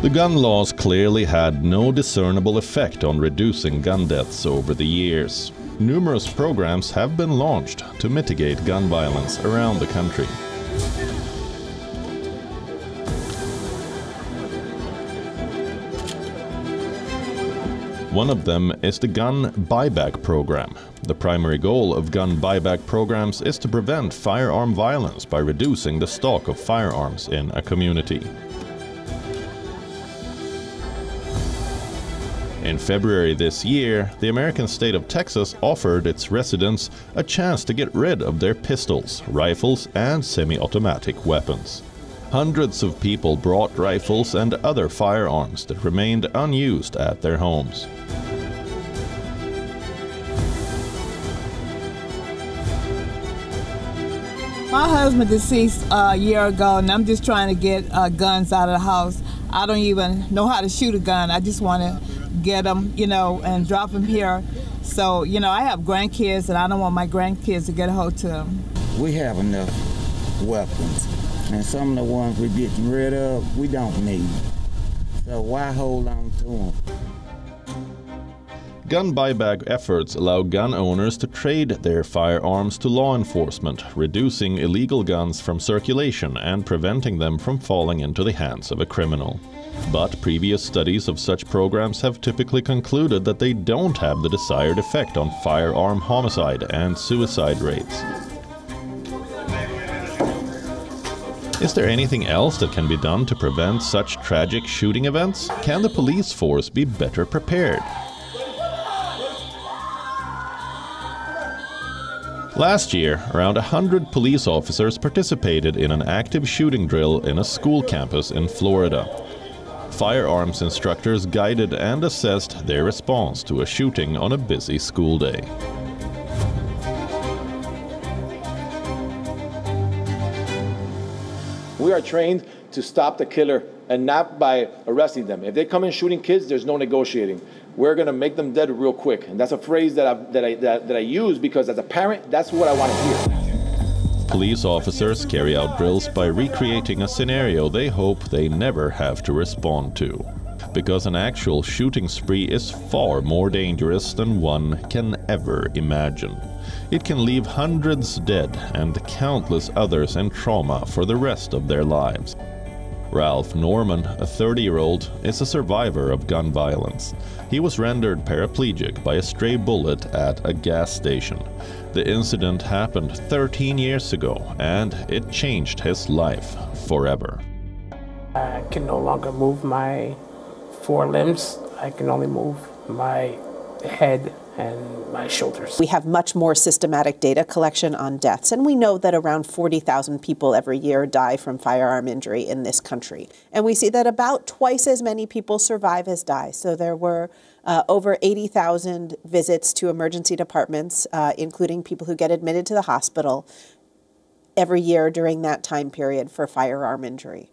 The gun laws clearly had no discernible effect on reducing gun deaths over the years. Numerous programs have been launched to mitigate gun violence around the country. One of them is the gun buyback program. The primary goal of gun buyback programs is to prevent firearm violence by reducing the stock of firearms in a community. In February this year, the American state of Texas offered its residents a chance to get rid of their pistols, rifles, and semi-automatic weapons. Hundreds of people brought rifles and other firearms that remained unused at their homes. My husband deceased a year ago, and I'm just trying to get guns out of the house. I don't even know how to shoot a gun. I just want to get them, and drop them here. So, I have grandkids, and I don't want my grandkids to get a hold to them. We have enough weapons, and some of the ones we're getting rid of, we don't need. So why hold on to them? Gun buyback efforts allow gun owners to trade their firearms to law enforcement, reducing illegal guns from circulation and preventing them from falling into the hands of a criminal. But previous studies of such programs have typically concluded that they don't have the desired effect on firearm homicide and suicide rates. Is there anything else that can be done to prevent such tragic shooting events? Can the police force be better prepared? Last year, around 100 police officers participated in an active shooting drill in a school campus in Florida. Firearms instructors guided and assessed their response to a shooting on a busy school day. We are trained to stop the killer, and not by arresting them. If they come in shooting kids, there's no negotiating. We're going to make them dead real quick. And that's a phrase that I use because as a parent, that's what I want to hear. Police officers carry out drills by recreating a scenario they hope they never have to respond to. Because an actual shooting spree is far more dangerous than one can ever imagine. It can leave hundreds dead and countless others in trauma for the rest of their lives. Ralph Norman, a 30-year-old, is a survivor of gun violence. He was rendered paraplegic by a stray bullet at a gas station. The incident happened 13 years ago, and it changed his life forever. I can no longer move my forelimbs. I can only move my head and my shoulders. We have much more systematic data collection on deaths, and we know that around 40,000 people every year die from firearm injury in this country. And we see that about twice as many people survive as die. So there were over 80,000 visits to emergency departments, including people who get admitted to the hospital every year during that time period for firearm injury.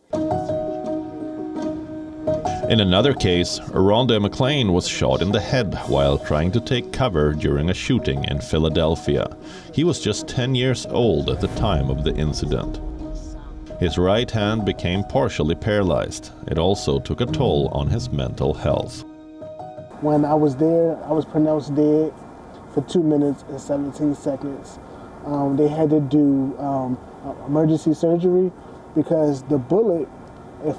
In another case, Rhonda McLean was shot in the head while trying to take cover during a shooting in Philadelphia. He was just 10 years old at the time of the incident. His right hand became partially paralyzed. It also took a toll on his mental health. When I was there, I was pronounced dead for 2 minutes and 17 seconds. They had to do emergency surgery because the bullet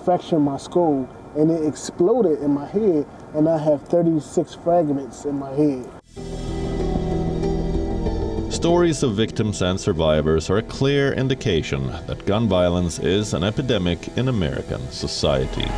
fractured my skull and it exploded in my head, and I have 36 fragments in my head. Stories of victims and survivors are a clear indication that gun violence is an epidemic in American society.